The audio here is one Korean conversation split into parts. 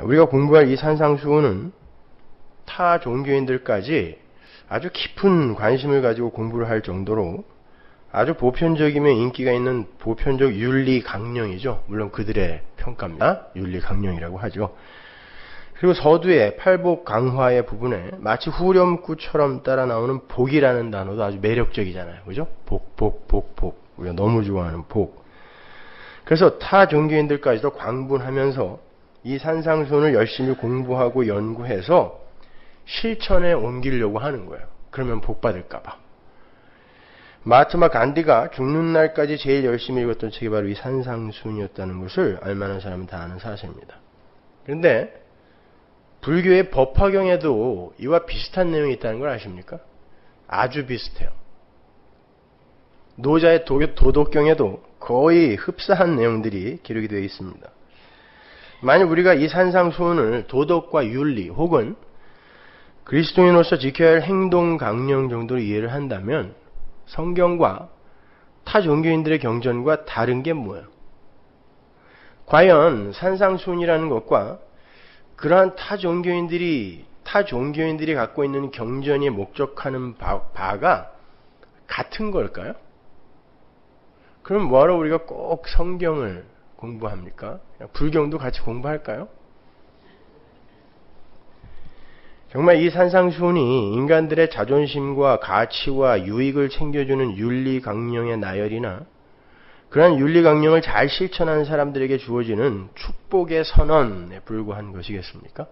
우리가 공부할 이 산상수훈은 타 종교인들까지 아주 깊은 관심을 가지고 공부를 할 정도로 아주 보편적이며 인기가 있는 보편적 윤리 강령이죠. 물론 그들의 평가입니다. 윤리 강령이라고 하죠. 그리고 서두의 팔복 강화의 부분에 마치 후렴구처럼 따라 나오는 복이라는 단어도 아주 매력적이잖아요. 그죠? 복. 우리가 너무 좋아하는 복. 그래서 타 종교인들까지도 광분하면서 이 산상수훈을 열심히 공부하고 연구해서 실천에 옮기려고 하는 거예요. 그러면 복 받을까봐. 마하트마 간디가 죽는 날까지 제일 열심히 읽었던 책이 바로 이 산상수훈이었다는 것을 알만한 사람은 다 아는 사실입니다. 그런데 불교의 법화경에도 이와 비슷한 내용이 있다는 걸 아십니까? 아주 비슷해요. 노자의 도덕경에도 거의 흡사한 내용들이 기록이 되어 있습니다. 만약 우리가 이 산상수훈을 도덕과 윤리 혹은 그리스도인으로서 지켜야 할 행동 강령 정도로 이해를 한다면 성경과 타 종교인들의 경전과 다른 게 뭐예요? 과연 산상수훈이라는 것과 그러한 타 종교인들이 갖고 있는 경전이 목적하는 바가 같은 걸까요? 그럼 뭐하러 우리가 꼭 성경을 공부합니까? 불경도 같이 공부할까요? 정말 이 산상수훈이 인간들의 자존심과 가치와 유익을 챙겨주는 윤리 강령의 나열이나 그러한 윤리 강령을 잘 실천하는 사람들에게 주어지는 축복의 선언에 불과한 것이겠습니까?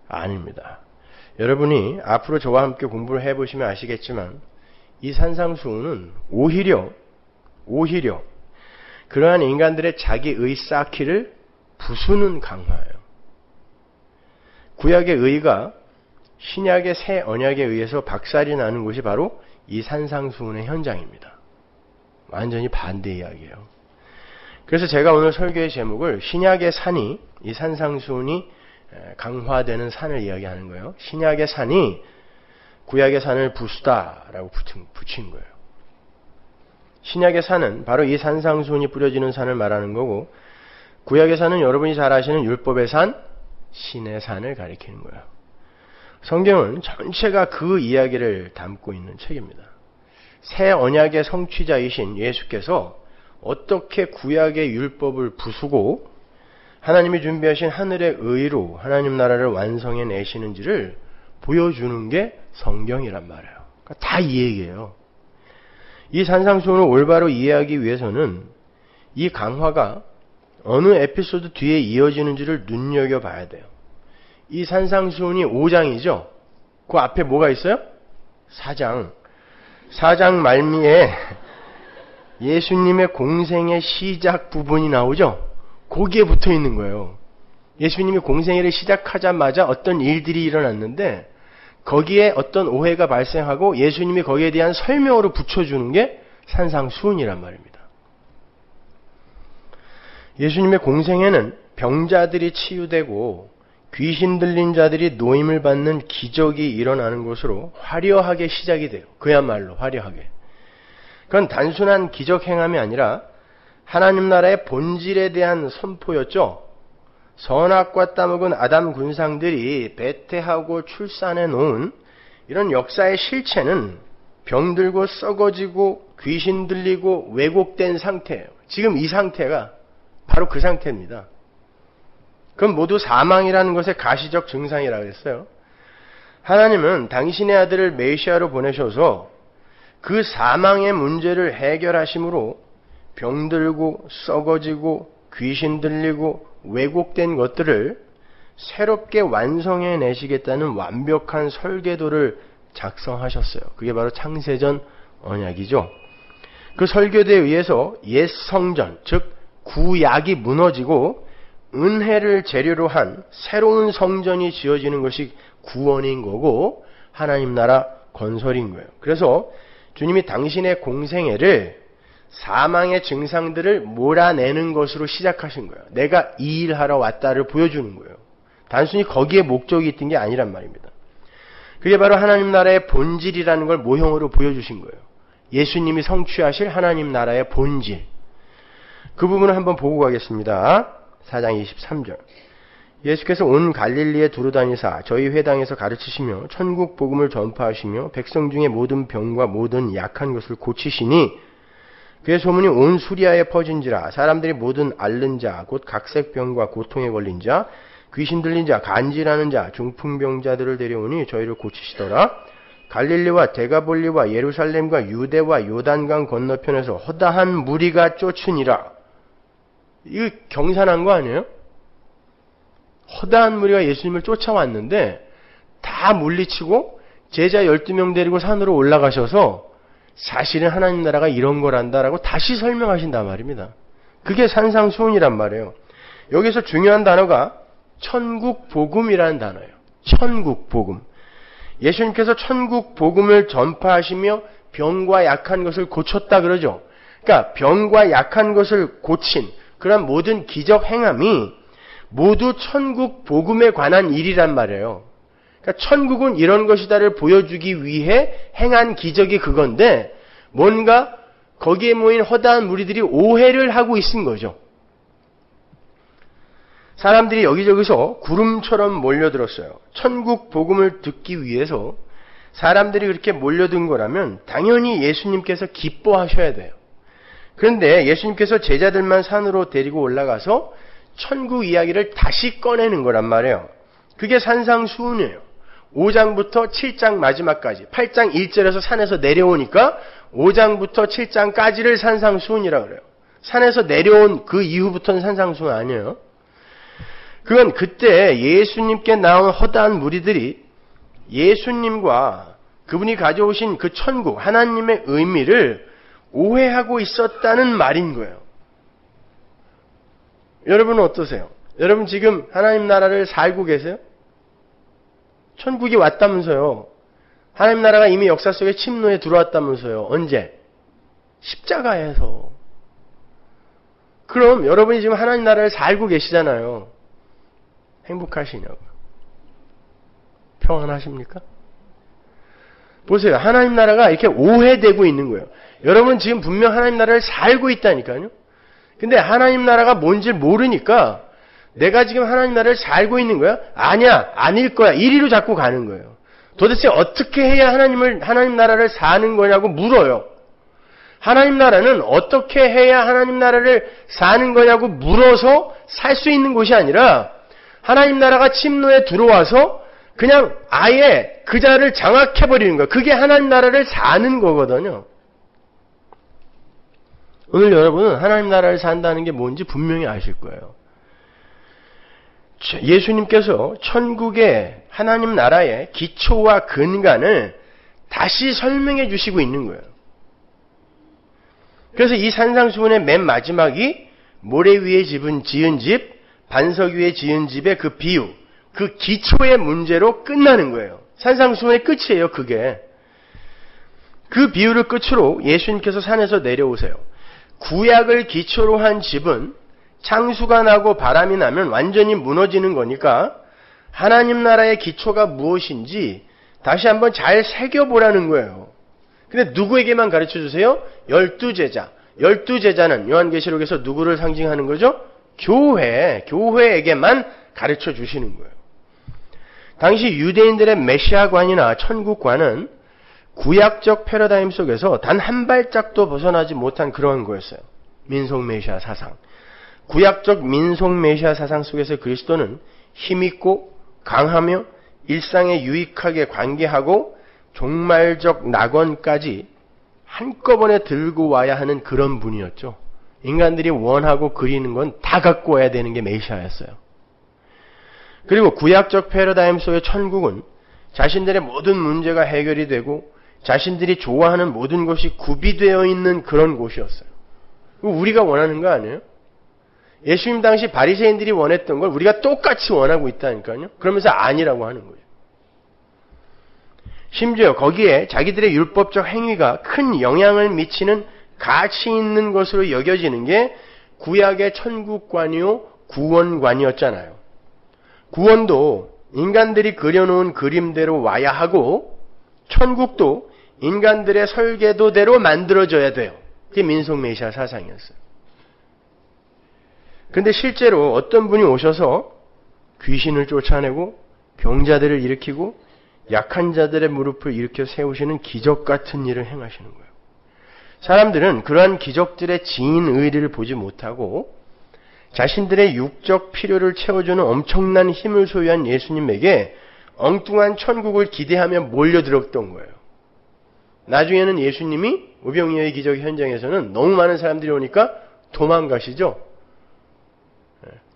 아닙니다. 여러분이 앞으로 저와 함께 공부를 해보시면 아시겠지만 이 산상수훈은 오히려 그러한 인간들의 자기의 쌓기를 부수는 강화예요. 구약의 의가 신약의 새 언약에 의해서 박살이 나는 곳이 바로 이 산상수훈의 현장입니다. 완전히 반대 이야기예요. 그래서 제가 오늘 설교의 제목을 신약의 산이 이 산상수훈이 강화되는 산을 이야기하는 거예요. 신약의 산이 구약의 산을 부수다라고 붙인 거예요. 신약의 산은 바로 이 산상수훈이 뿌려지는 산을 말하는 거고 구약의 산은 여러분이 잘 아시는 율법의 산, 신의 산을 가리키는 거예요. 성경은 전체가 그 이야기를 담고 있는 책입니다. 새 언약의 성취자이신 예수께서 어떻게 구약의 율법을 부수고 하나님이 준비하신 하늘의 의로 하나님 나라를 완성해 내시는지를 보여주는 게 성경이란 말이에요. 그러니까 다 이 얘기예요. 이 산상수훈을 올바로 이해하기 위해서는 이 강화가 어느 에피소드 뒤에 이어지는지를 눈여겨봐야 돼요. 이 산상수훈이 5장이죠. 그 앞에 뭐가 있어요? 4장 말미에 예수님의 공생의 시작 부분이 나오죠. 거기에 붙어 있는 거예요. 예수님이 공생애를 시작하자마자 어떤 일들이 일어났는데 거기에 어떤 오해가 발생하고 예수님이 거기에 대한 설명으로 붙여주는 게 산상수훈이란 말입니다. 예수님의 공생애는 병자들이 치유되고 귀신 들린 자들이 노임을 받는 기적이 일어나는 것으로 화려하게 시작이 돼요. 그야말로 화려하게. 그건 단순한 기적 행함이 아니라 하나님 나라의 본질에 대한 선포였죠. 선악과 따먹은 아담 군상들이 배태하고 출산해 놓은 이런 역사의 실체는 병들고 썩어지고 귀신 들리고 왜곡된 상태예요. 지금 이 상태가 바로 그 상태입니다. 그건 모두 사망이라는 것의 가시적 증상이라고 했어요. 하나님은 당신의 아들을 메시아로 보내셔서 그 사망의 문제를 해결하심으로 병들고 썩어지고 귀신 들리고 왜곡된 것들을 새롭게 완성해 내시겠다는 완벽한 설계도를 작성하셨어요. 그게 바로 창세전 언약이죠. 그 설계도에 의해서 옛 성전, 즉 구약이 무너지고 은혜를 재료로 한 새로운 성전이 지어지는 것이 구원인 거고 하나님 나라 건설인 거예요. 그래서 주님이 당신의 공생애를 사망의 증상들을 몰아내는 것으로 시작하신 거예요. 내가 이 일하러 왔다를 보여주는 거예요. 단순히 거기에 목적이 있던 게 아니란 말입니다. 그게 바로 하나님 나라의 본질이라는 걸 모형으로 보여주신 거예요. 예수님이 성취하실 하나님 나라의 본질. 그 부분을 한번 보고 가겠습니다. 4장 23절. 예수께서 온 갈릴리에 두루다니사 저희 회당에서 가르치시며 천국 복음을 전파하시며 백성 중에 모든 병과 모든 약한 것을 고치시니 그의 소문이 온 수리아에 퍼진지라. 사람들이 모든 앓는 자 곧 각색병과 고통에 걸린 자 귀신 들린 자 간질하는 자 중풍병자들을 데려오니 저희를 고치시더라. 갈릴리와 데가볼리와 예루살렘과 유대와 요단강 건너편에서 허다한 무리가 쫓으니라. 이거 경산한 거 아니에요? 허다한 무리가 예수님을 쫓아왔는데 다 물리치고 제자 12명 데리고 산으로 올라가셔서 사실은 하나님 나라가 이런 거란다라고 다시 설명하신단 말입니다. 그게 산상수훈이란 말이에요. 여기서 중요한 단어가 천국복음이라는 단어예요. 천국복음. 예수님께서 천국복음을 전파하시며 병과 약한 것을 고쳤다 그러죠. 그러니까 병과 약한 것을 고친 그런 모든 기적 행함이 모두 천국복음에 관한 일이란 말이에요. 그러니까 천국은 이런 것이다를 보여주기 위해 행한 기적이 그건데 뭔가 거기에 모인 허다한 무리들이 오해를 하고 있은 거죠. 사람들이 여기저기서 구름처럼 몰려들었어요. 천국 복음을 듣기 위해서 사람들이 그렇게 몰려든 거라면 당연히 예수님께서 기뻐하셔야 돼요. 그런데 예수님께서 제자들만 산으로 데리고 올라가서 천국 이야기를 다시 꺼내는 거란 말이에요. 그게 산상수훈이에요. 5장부터 7장 마지막까지 8장 1절에서 산에서 내려오니까 5장부터 7장까지를 산상수훈이라고 그래요. 산에서 내려온 그 이후부터는 산상수훈 아니에요. 그건 그때 예수님께 나온 허다한 무리들이 예수님과 그분이 가져오신 그 천국, 하나님의 의미를 오해하고 있었다는 말인 거예요. 여러분은 어떠세요? 여러분 지금 하나님 나라를 살고 계세요? 천국이 왔다면서요. 하나님 나라가 이미 역사 속에 침노에 들어왔다면서요. 언제? 십자가에서. 그럼 여러분이 지금 하나님 나라를 살고 계시잖아요. 행복하시냐고요? 평안하십니까? 보세요. 하나님 나라가 이렇게 오해되고 있는 거예요. 여러분 지금 분명 하나님 나라를 살고 있다니까요. 근데 하나님 나라가 뭔지 모르니까 내가 지금 하나님 나라를 살고 있는 거야? 아니야, 아닐 거야. 이리로 자꾸 가는 거예요. 도대체 어떻게 해야 하나님 나라를 사는 거냐고 물어요. 하나님 나라는 어떻게 해야 하나님 나라를 사는 거냐고 물어서 살 수 있는 곳이 아니라 하나님 나라가 침노에 들어와서 그냥 아예 그 자를 장악해버리는 거예요. 그게 하나님 나라를 사는 거거든요. 오늘 여러분은 하나님 나라를 산다는 게 뭔지 분명히 아실 거예요. 예수님께서 천국의 하나님 나라의 기초와 근간을 다시 설명해 주시고 있는 거예요. 그래서 이 산상수훈의 맨 마지막이 모래 위에 지은 집, 반석 위에 지은 집의 그 비유, 그 기초의 문제로 끝나는 거예요. 산상수훈의 끝이에요, 그게. 그 비유를 끝으로 예수님께서 산에서 내려오세요. 구약을 기초로 한 집은 창수가 나고 바람이 나면 완전히 무너지는 거니까 하나님 나라의 기초가 무엇인지 다시 한번 잘 새겨보라는 거예요. 근데 누구에게만 가르쳐 주세요? 12제자. 12제자는 요한계시록에서 누구를 상징하는 거죠? 교회에게만 가르쳐 주시는 거예요. 당시 유대인들의 메시아관이나 천국관은 구약적 패러다임 속에서 단 한 발짝도 벗어나지 못한 그러한 거였어요. 민속 메시아 사상. 구약적 민속 메시아 사상 속에서 그리스도는 힘있고 강하며 일상에 유익하게 관계하고 종말적 낙원까지 한꺼번에 들고 와야 하는 그런 분이었죠. 인간들이 원하고 그리는 건 다 갖고 와야 되는 게 메시아였어요. 그리고 구약적 패러다임 속의 천국은 자신들의 모든 문제가 해결이 되고 자신들이 좋아하는 모든 것이 구비되어 있는 그런 곳이었어요. 우리가 원하는 거 아니에요? 예수님 당시 바리새인들이 원했던 걸 우리가 똑같이 원하고 있다니까요. 그러면서 아니라고 하는 거예요. 심지어 거기에 자기들의 율법적 행위가 큰 영향을 미치는 가치 있는 것으로 여겨지는 게 구약의 천국관이요 구원관이었잖아요. 구원도 인간들이 그려놓은 그림대로 와야 하고 천국도 인간들의 설계도대로 만들어져야 돼요. 그게 민속 메시아 사상이었어요. 그런데 실제로 어떤 분이 오셔서 귀신을 쫓아내고 병자들을 일으키고 약한 자들의 무릎을 일으켜 세우시는 기적 같은 일을 행하시는 거예요. 사람들은 그러한 기적들의 지인 의리를 보지 못하고 자신들의 육적 필요를 채워주는 엄청난 힘을 소유한 예수님에게 엉뚱한 천국을 기대하며 몰려들었던 거예요. 나중에는 예수님이 오병이어의 기적 현장에서는 너무 많은 사람들이 오니까 도망가시죠.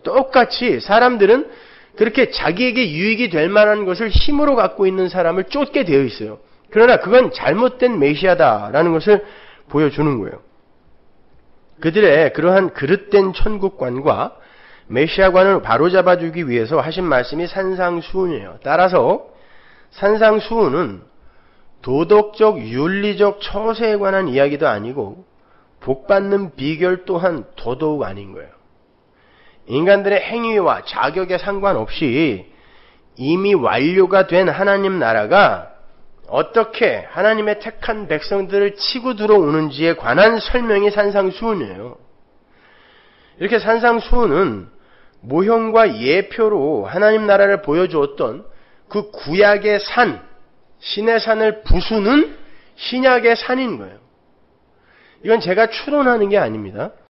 똑같이 사람들은 그렇게 자기에게 유익이 될 만한 것을 힘으로 갖고 있는 사람을 쫓게 되어 있어요. 그러나 그건 잘못된 메시아다라는 것을 보여주는 거예요. 그들의 그러한 그릇된 천국관과 메시아관을 바로잡아주기 위해서 하신 말씀이 산상수훈이에요. 따라서 산상수훈은 도덕적, 윤리적 처세에 관한 이야기도 아니고 복받는 비결 또한 더더욱 아닌 거예요. 인간들의 행위와 자격에 상관없이 이미 완료가 된 하나님 나라가 어떻게 하나님의 택한 백성들을 치고 들어오는지에 관한 설명이 산상수훈이에요. 이렇게 산상수훈은 모형과 예표로 하나님 나라를 보여주었던 그 구약의 산, 신의 산을 부수는 신약의 산인 거예요. 이건 제가 추론하는 게 아닙니다.